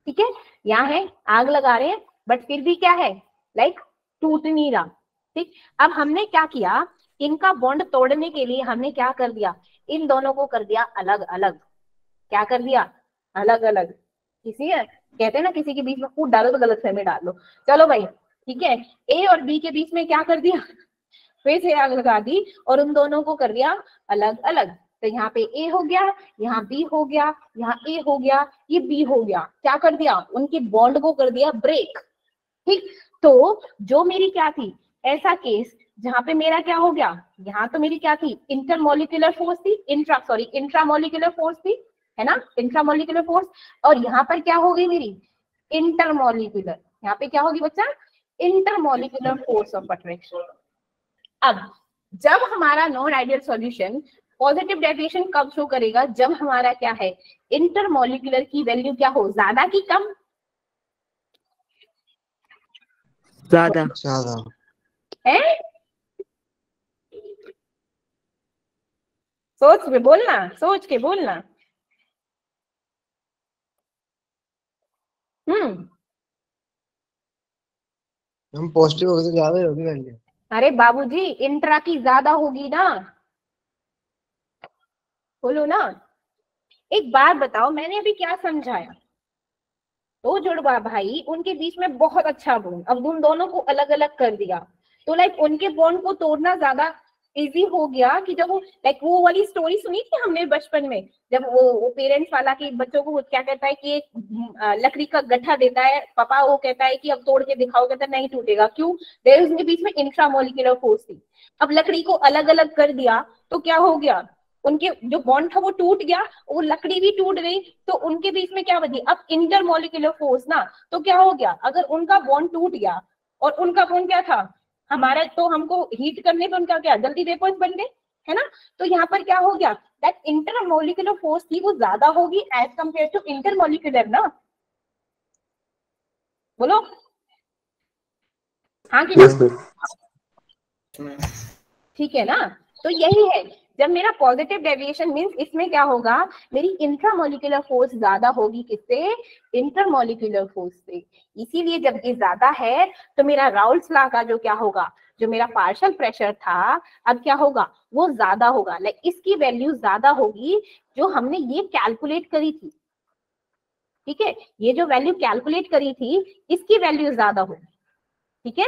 ठीक है, यहाँ है आग लगा रहे हैं बट फिर भी क्या है, लाइक टूट नहीं रहा, ठीक। अब हमने क्या किया, इनका बॉन्ड तोड़ने के लिए हमने क्या कर दिया, इन दोनों को कर दिया अलग अलग, क्या कर दिया, अलग अलग, किसी कहते हैं ना किसी के बीच में फूट डालो तो गलत फहमी डाल लो, चलो भाई ठीक है, ए और बी के बीच में क्या कर दिया, फिर से आग लगा दी और उन दोनों को कर दिया अलग अलग। तो यहाँ पे ए हो गया, यहाँ बी हो गया, यहाँ ए हो गया, ये बी हो गया, क्या कर दिया, उनके बॉन्ड को कर दिया ब्रेक, ठीक। तो जो मेरी क्या थी, ऐसा केस जहां पे मेरा क्या हो गया, यहाँ तो मेरी क्या थी, इंटरमोलिकुलर फोर्स थी, इंट्रामोलिकुलर फोर्स थी, है ना, इंट्रामोलिकुलर फोर्स, और यहाँ पर क्या हो गई मेरी, इंटरमोलिकुलर, यहाँ पे क्या होगी बच्चा, इंटरमोलिकुलर फोर्स ऑफ अट्रैक्शन। अब जब हमारा non ideal solution positive deviation कब शो करेगा, जब हमारा क्या है, इंटरमोलिकुलर की वैल्यू क्या हो, ज्यादा की कम, ज्यादा ज्यादा है, सोच के बोलना, सोच के बोलना। हम पॉजिटिव होगी तो ज्यादा ही होगी वैल्यू। अरे बाबूजी इंट्रा की ज्यादा होगी ना, बोलो ना। एक बात बताओ, मैंने अभी क्या समझाया, दो जुड़वा भाई उनके बीच में बहुत अच्छा बॉन्ड, अब उन दोनों को अलग अलग कर दिया, तो लाइक उनके बॉन्ड को तोड़ना ज्यादा इजी हो गया, कि जब वो लाइक वो वाली स्टोरी सुनी थी हमने बचपन में, जब वो पेरेंट्स वाला कि बच्चों को क्या कहता है कि एक लकड़ी का गट्ठा देता है पापा, वो कहता है कि अब तोड़ के दिखाओ, कहता है नहीं टूटेगा, क्यों, देयर उनके बीच में इंट्रामोलिकुलर फोर्स थी। अब लकड़ी को अलग अलग कर दिया तो क्या हो गया, उनके जो बॉन्ड था वो टूट गया, वो लकड़ी भी टूट गई, तो उनके बीच में क्या बची, अब इंटरमोलिकुलर फोर्स ना, तो क्या हो गया, अगर उनका बॉन्ड टूट गया और उनका बॉन्ड क्या था हमारा, तो हमको हीट करने पे उनका क्या जल्दी वेपर्स बन गए, है ना। तो यहाँ पर क्या हो गया, दैट इंटरमोलिकुलर फोर्स थी वो ज्यादा होगी एज कंपेयर टू इंटरमोलिकुलर ना, बोलो हाँ कि ना, ठीक है ना। तो यही है जब मेरा पॉजिटिव डेविएशन मींस इसमें क्या होगा, मेरी इंट्रामोलिकुलर फोर्स ज्यादा होगी किससे, इंटरमोलिकुलर फोर्स से। इसीलिए जब ये ज्यादा है तो मेरा राउल्स लॉ का जो क्या होगा, जो मेरा पार्शियल प्रेशर था अब क्या होगा, वो ज्यादा होगा। लाइक इसकी वैल्यू ज्यादा होगी जो हमने ये कैलकुलेट करी थी, ठीक है, ये जो वैल्यू कैलकुलेट करी थी इसकी वैल्यू ज्यादा होगी, ठीक है,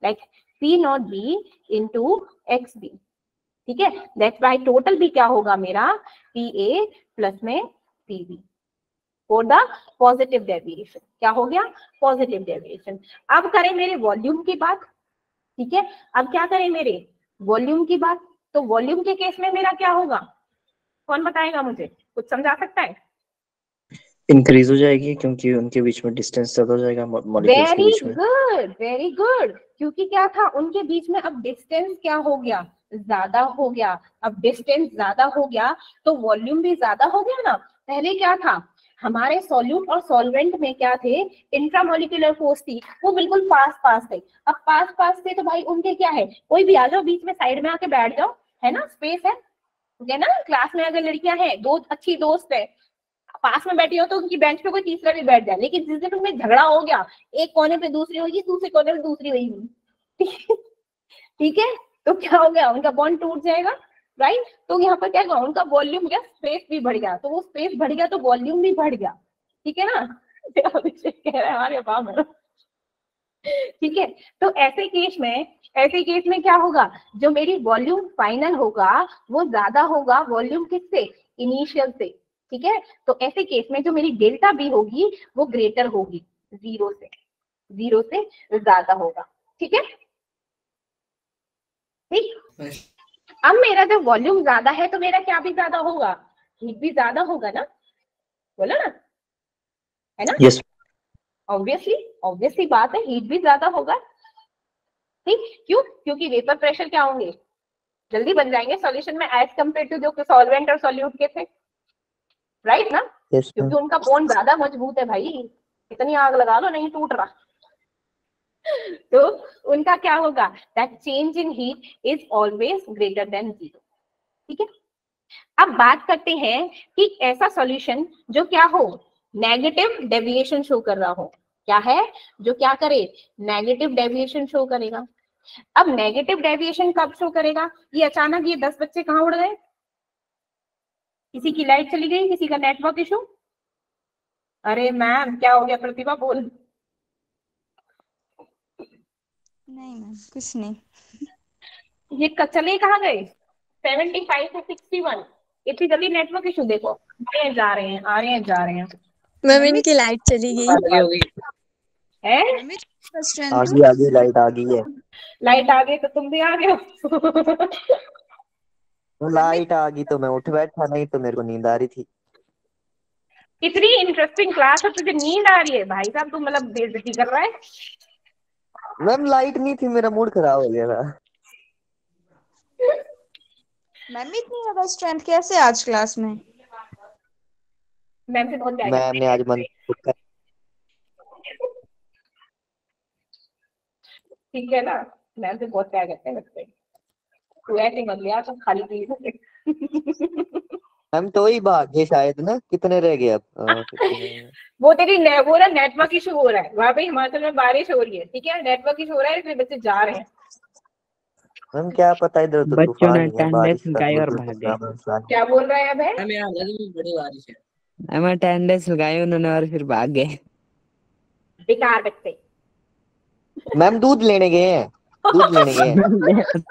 like P not B into X B, ठीक है, दैट्स वाई टोटल भी क्या होगा मेरा PA प्लस में PB for the positive deviation. क्या हो गया, पॉजिटिव डेविएशन। अब करें मेरे वॉल्यूम की बात, ठीक है, अब क्या करें मेरे वॉल्यूम की बात। तो वॉल्यूम के केस में मेरा क्या होगा, कौन बताएगा मुझे, कुछ समझा सकता है? इंक्रीज हो जाएगी क्योंकि उनके बीच में डिस्टेंस ज्यादा हो जाएगा मॉलिक्यूल्स के बीच में। वेरी गुड, क्योंकि क्या था उनके बीच में अब डिस्टेंस क्या हो गया, ज्यादा हो गया। अब डिस्टेंस ज्यादा हो गया तो वॉल्यूम भी ज्यादा हो गया ना। पहले क्या था, हमारे सॉल्यूट और सॉल्वेंट में क्या थे, इंट्रामोलिकुलर फोर्स थी, वो बिल्कुल पास पास थे। अब पास पास थे तो भाई उनके क्या है, कोई भी आ जाओ बीच में साइड में आके बैठ जाओ, है ना, स्पेस है ना। क्लास में अगर लड़कियां हैं, दो अच्छी दोस्त है, पास में बैठी हो तो उनकी बेंच पे कोई तीसरा भी बैठ जाए, लेकिन जिस दिन उनमें झगड़ा हो गया, एक कोने पे दूसरी होगी, दूसरे कोने पे दूसरी होगी, ठीक है, तो क्या हो गया, उनका बॉन्ड टूट जाएगा, राइट। तो यहाँ पर क्या हुआ, उनका वॉल्यूम गया, स्पेस भी बढ़ गया, तो वो स्पेस बढ़ गया तो वॉल्यूम भी बढ़ गया, ठीक है ना। अभिषेक कह रहा है हमारे बाप, ठीक है। तो ऐसे केस में क्या होगा, जो मेरी वॉल्यूम फाइनल होगा वो ज्यादा होगा वॉल्यूम किससे, इनिशियल से, ठीक है। तो ऐसे केस में जो मेरी डेल्टा बी होगी वो ग्रेटर होगी, जीरो से ज्यादा होगा, ठीक है, ठीक। अब मेरा जब वॉल्यूम ज्यादा है तो मेरा क्या भी ज्यादा होगा, हीट भी ज्यादा होगा ना, बोला ना, है ना। यस, ऑब्वियसली बात है, हीट भी ज्यादा होगा, ठीक। क्यों, क्योंकि वेपर प्रेशर क्या होंगे, जल्दी बन जाएंगे सॉल्यूशन में एज कम्पेयर टू जो सॉल्वेंट और सॉल्यूट के थे, राइट ना। yes, क्योंकि उनका बॉन्ड ज्यादा मजबूत है भाई, इतनी आग लगा लो नहीं टूट रहा। तो उनका क्या होगा, that change in heat is always greater than zero, ठीक है। अब बात करते हैं कि ऐसा सॉल्यूशन जो क्या हो, नेगेटिव डेविएशन शो कर रहा हो, क्या है, जो क्या करे, नेगेटिव डेविएशन शो करेगा। अब नेगेटिव डेविएशन कब शो करेगा, ये अचानक ये 10 बच्चे कहाँ उड़ गए, किसी की लाइट चली गई, किसी का नेटवर्क इशू, अरे मैम क्या हो गया, प्रतिभा बोल। नहीं मैम कुछ नहीं। ये चले कहाँ गए, 75 से 61, इतनी जल्दी नेटवर्क इशू, देखो आ रहे हैं जा रहे हैं, आ रहे हैं जा रहे हैं। मैम इनकी लाइट चली गई है, आगे आगे लाइट आ गई है, लाइट आ गई तो तुम भी आ गए हो। तो लाइट आ गई तो मैं उठ बैठा, नहीं तो मेरे को नींद आ रही थी। इतनी इंटरेस्टिंग क्लास है, तुझे नींद आ रही है भाई साहब, तू मतलब बेइज्जती कर रहा है। मैम लाइट नहीं थी, मेरा मूड खराब हो गया था। मैम इतनी ज्यादा स्ट्रेंथ कैसे आज क्लास में? मैम से बहुत प्यार मैम ने आज मन, ठीक है ना, मैम से बहुत प्यार करते हैं बच्चे, तू ऐसे मत लिया तो खाली पी। मैम तो ही भाग गए शायद ना, कितने रह गए अब कितने? वो तेरी वो ना नेटवर्क इशू हो रहा है वहां पे, हिमाचल में बारिश हो रही है, ठीक है, नेटवर्क इशू हो रहा है इसलिए बच्चे जा रहे हैं। मैम क्या पता, इधर तो बच्चों तूफान ने ही है, बारिश का लगाई और कोई भाग दूसरा गए। मसला नहीं। क्या बोल रहा है अब है, हमें अटेंडेंस लगाई उन्होंने और फिर भाग गए। बेकार बच्चे। मैम दूध लेने गए हैं, दूध लेने गए हैं।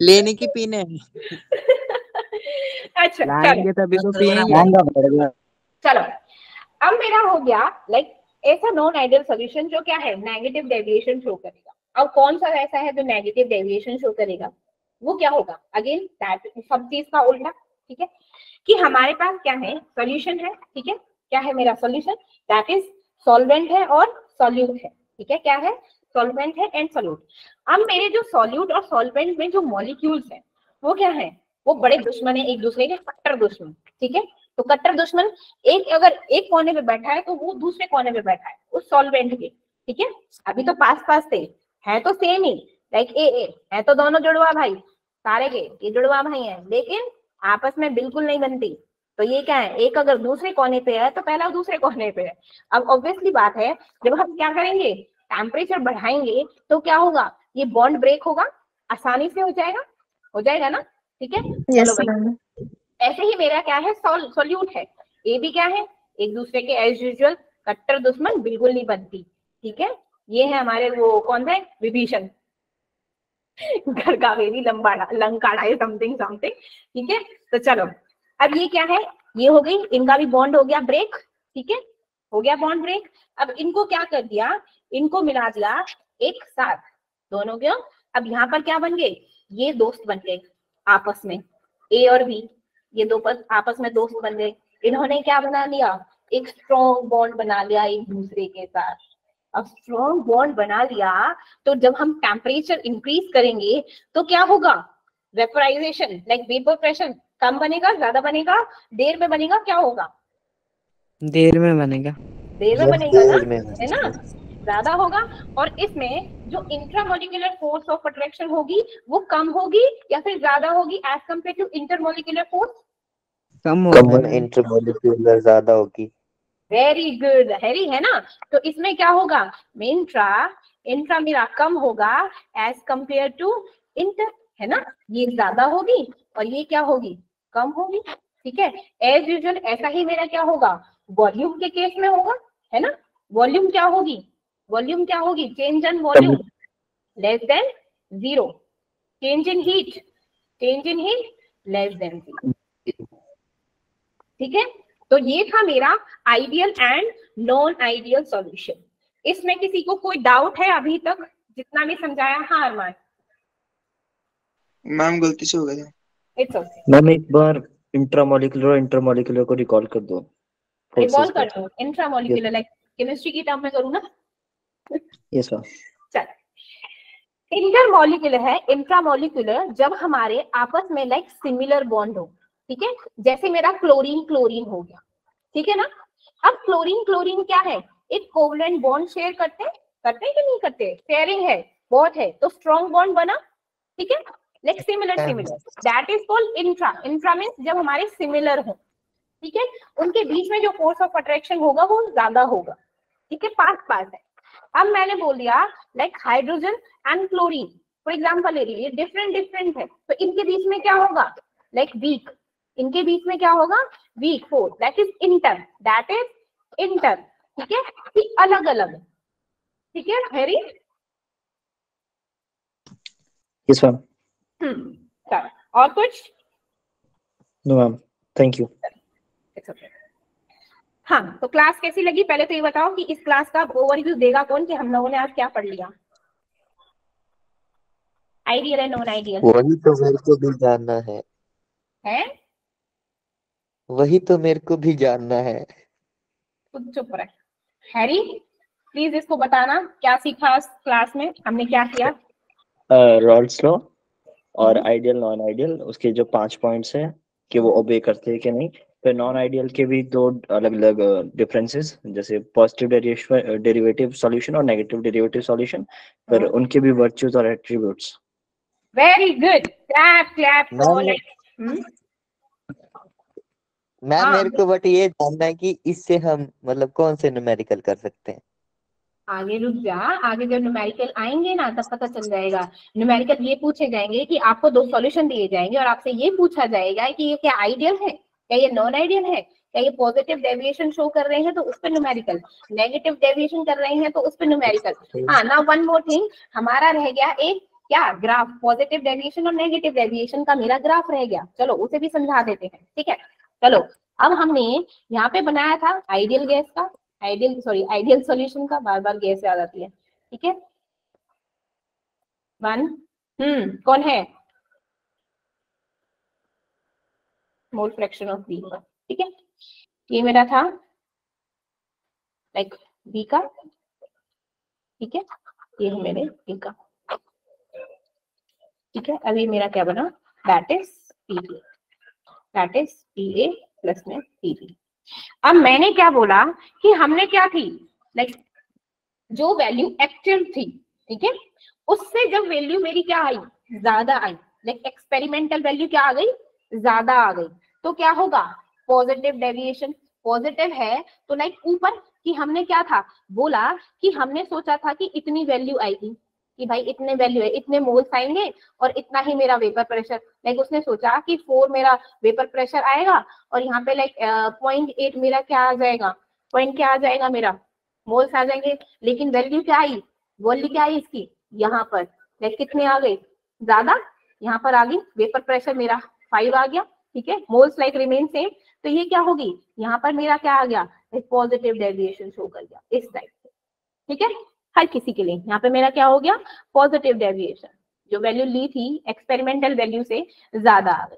लेने की पीने। अच्छा लाएंगे तभी तो पिएंगे। चलो अब मेरा हो गया लाइक ऐसा नॉन आइडियल सॉल्यूशन जो क्या है, नेगेटिव डेविएशन शो करेगा। अब कौन सा ऐसा है जो नेगेटिव डेविएशन शो करेगा, वो क्या होगा, अगेन दैट सब चीज का उल्टा, ठीक है, कि हमारे पास क्या है, सॉल्यूशन है, ठीक है, क्या है मेरा सॉल्यूशन, दैट इज सॉल्वेंट है और सॉल्यूट है, ठीक है, क्या है, सॉल्वेंट है एंड सॉल्यूट। अब मेरे जो सॉल्यूट और सॉल्वेंट में जो मॉलिक्यूल्स हैं वो क्या है, वो बड़े दुश्मन है एक दूसरे के, कट्टर दुश्मन, ठीक है। तो कट्टर दुश्मन एक अगर एक कोने पे बैठा है तो वो दूसरे कोने पे बैठा है उस सॉल्वेंट के, ठीक है। अभी तो पास पास थे, है तो सेम ही, लाइक ए है तो दोनों जुड़वा भाई, सारे के ये जुड़वा भाई हैं, लेकिन आपस में बिल्कुल नहीं बनती। तो ये क्या है, एक अगर दूसरे कोने पे है तो पहला दूसरे कोने पे है। अब ऑब्वियसली बात है, जब हम क्या करेंगे, टेम्परेचर बढ़ाएंगे तो क्या होगा, ये बॉन्ड ब्रेक होगा, आसानी से हो जाएगा ना, ठीक है। चलो भाई, ऐसे ही मेरा क्या है, सॉल्यूट है, ये भी क्या है, एक दूसरे के एज यूजुअल कट्टर दुश्मन बिल्कुल नहीं बनती, ठीक है। ये है हमारे वो कौन है, विभीषण, घर का बेबी लंका ढाई समथिंग, ठीक है। तो चलो अब ये क्या है, ये हो गई, इनका भी बॉन्ड हो गया ब्रेक, ठीक है, हो गया बॉन्ड ब्रेक। अब इनको क्या कर दिया, इनको मिला दिया एक साथ दोनों के। अब यहाँ पर क्या बन गए, ये दोस्त बन गए आपस में, ए और बी, ये दो आपस में दोस्त बन गए। इन्होंने क्या बना लिया, एक स्ट्रॉन्ग बॉन्ड बना लिया एक दूसरे के साथ। अब स्ट्रॉन्ग बॉन्ड बना लिया तो जब हम टेम्परेचर इंक्रीज करेंगे तो क्या होगा, वेपोराइजेशन, लाइक वेपर प्रेशर कम बनेगा, ज्यादा बनेगा, देर में बनेगा, क्या होगा, देर में बनेगा, ना, है ना, ज्यादा होगा। और इसमें जो इंट्रामोलिकुलर फोर्स ऑफ अट्रैक्शन होगी वो कम होगी या फिर ज्यादा होगी as compare to intermolecular force, कम होगा, इंटरमोलिकुलर ज्यादा होगी। वेरी गुड हैरी, है ना। तो इसमें क्या होगा, इंट्रा मेरा कम होगा एज कंपेयर टू इंटर, है ना, ये ज्यादा होगी और ये क्या होगी, कम होगी, ठीक है। एज यूजुअल ऐसा ही मेरा क्या होगा, वॉल्यूम के केस में होगा, है ना, वॉल्यूम क्या होगी, change in volume less than 0, change in heat less than 0, ठीक है। तो ये था मेरा ideal and non ideal solution. इसमें किसी को कोई डाउट है अभी तक जितना भी समझाया? हाँ अरमान। मैम गलती से हो गया था। इट्स ओके मैम एक बार इंटरमोलिकुलर को रिकॉल कर दो। रिकॉल कर दो इंट्रामोलिकुलर, लाइक केमिस्ट्री की टर्म में करूँ ना? Yes ma'am. चल, इंटरमोलिकुलर है, इंट्रामोलिकुलर जब हमारे आपस में लाइक सिमिलर बॉन्ड हो, ठीक है। जैसे मेरा क्लोरीन हो गया, ठीक है ना। अब क्लोरीन क्या है, एक कोवलेंट बॉन्ड शेयर करते हैं कि नहीं करते, शेयरिंग है बहुत है, तो स्ट्रॉन्ग बॉन्ड बना, ठीक है, like similar that is called intra means जब हमारे सिमिलर हो, ठीक है, उनके बीच में जो फोर्स ऑफ अट्रैक्शन होगा वो ज्यादा होगा, ठीक है, पास है। अब मैंने बोल दिया like hydrogen and chlorine for example ले लीजिए, डिफरेंट है, तो इनके बीच में क्या होगा, लाइक वीक, इनके बीच में क्या होगा, weak force, that is inter, ठीक है, कि अलग, ठीक है हैरी। Yes ma'am. चलो और कुछ? No ma'am, thank you. हाँ, तो क्लास कैसी लगी पहले तो ये बताओ कि इस क्लास का ओवरव्यू देगा कौन कि हम लोगों ने आज क्या पढ़ लिया, आइडियल है नॉन आइडियल? वही तो मेरे को भी जानना है, वही तो मेरे को भी जानना है। खुद चुप रहे। हैरी प्लीज इसको बताना क्या सीखा इस क्लास में, हमने क्या किया? रॉल्स लॉ और आइडियल नॉन आइडियल, उसके जो 5 पॉइंट्स है कि वो ओबे करते हैं कि नहीं। फिर नॉन आइडियल के भी 2 अलग अलग डिफरेंसेस, जैसे पॉजिटिव डेरिवेटिव सॉल्यूशन और नेगेटिव डेरिवेटिव सॉल्यूशन, फिर उनके भी वर्च्यूज और attributes. Very good, clap for like. Ma'am मेरे को बट ये जानना है कि इससे हम मतलब कौन से न्यूमेरिकल कर सकते हैं? आगे रुक जा, आगे जब न्यूमेरिकल आएंगे ना तब पता चल जाएगा। न्यूमेरिकल ये पूछे जाएंगे कि आपको 2 सॉल्यूशन दिए जाएंगे और आपसे ये पूछा जाएगा कि ये क्या आइडियल है, क्या ये नॉन आइडियल है, क्या ये पॉजिटिव डेविएशन शो कर रहे हैं तो उस पर न्यूमेरिकल, नेगेटिव डेविएशन कर रहे हैं तो उस पर न्यूमेरिकल। हाँ, नाउ वन मोर थिंग, हमारा रह गया एक क्या ग्राफ, पॉजिटिव डेविएशन और नेगेटिव डेविएशन का मेरा ग्राफ रह गया, चलो उसे भी समझा देते हैं, ठीक है। चलो अब हमने यहाँ पे बनाया था आइडियल गैस का, आइडियल सॉल्यूशन का, बार गैस याद आती है, ठीक है। कौन है, मोल फ्रैक्शन ऑफ बी, ठीक है, ये मेरा था लाइक बी का, ठीक है, ये है मेरे बी का, ठीक है। अभी मेरा क्या बना, that is P A plus में पी। अब मैंने क्या बोला कि हमने क्या थी, लाइक जो वैल्यू एक्चुअल थी, ठीक है, उससे जब वैल्यू मेरी क्या आई, ज्यादा आई, लाइक एक्सपेरिमेंटल वैल्यू क्या आ गई, ज्यादा आ गई, तो क्या होगा, पॉजिटिव डेविएशन। पॉजिटिव है तो लाइक ऊपर कि हमने क्या था बोला कि हमने सोचा था कि इतनी वैल्यू आएगी, कि भाई इतने वैल्यू है, इतने मोल्स आएंगे और इतना ही मेरा वेपर प्रेशर, लाइक उसने सोचा कि 4 मेरा वेपर प्रेशर आएगा और यहाँ पे लाइक 0.8 मेरा क्या आ जाएगा, पॉइंट क्या आ जाएगा मेरा, मोल्स आ जाएंगे। लेकिन वैल्यू क्या आई, वैल्यू क्या आई इसकी, यहाँ पर लाइक कितने आ गए, ज्यादा, यहाँ पर आ गई, वेपर प्रेशर मेरा 5 आ गया, ठीक है, मोल्स लाइक रिमेन सेम, तो ये क्या होगी, यहाँ पर मेरा क्या आ गया, एक पॉजिटिव डेविएशन शो कर गया इस टाइप से, ठीक है, हर किसी के लिए यहाँ पे मेरा क्या हो गया, पॉजिटिव डेविएशन, जो वैल्यू ली थी एक्सपेरिमेंटल वैल्यू से ज्यादा आ गई,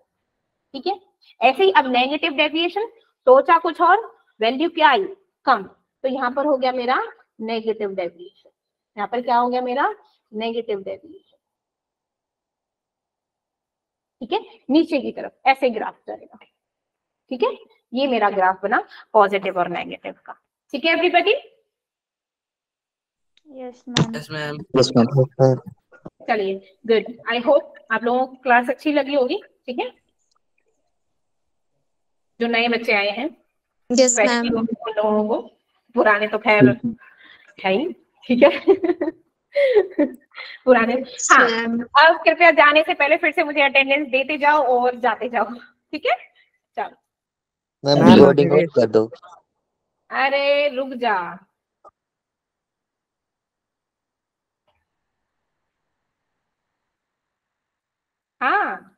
ठीक है। ऐसे ही अब नेगेटिव डेविएशन, सोचा कुछ और, वैल्यू क्या आई, कम, तो यहाँ पर हो गया मेरा नेगेटिव डेविएशन, यहाँ पर क्या हो गया मेरा, नेगेटिव डेविएशन, ठीक है, नीचे की तरफ ऐसे ग्राफ चलेगा, ठीक है, ये मेरा ग्राफ बना पॉजिटिव और नेगेटिव का, ठीक है everybody. Yes ma'am. Yes ma'am. Yes ma'am. चलिए गुड, आई होप आप लोगों को क्लास अच्छी लगी होगी, ठीक है, जो नए बच्चे आए हैं, यस मैम। स्पेशली उन लोगों को, पुराने तो खैर है ही, ठीक है पुराने, हाँ, अब कृपया जाने से पहले फिर से मुझे अटेंडेंस देते जाओ और जाते जाओ, ठीक है, चलो मैम मैम रिकॉर्डिंग ऑफ कर दो। अरे रुक जा, हाँ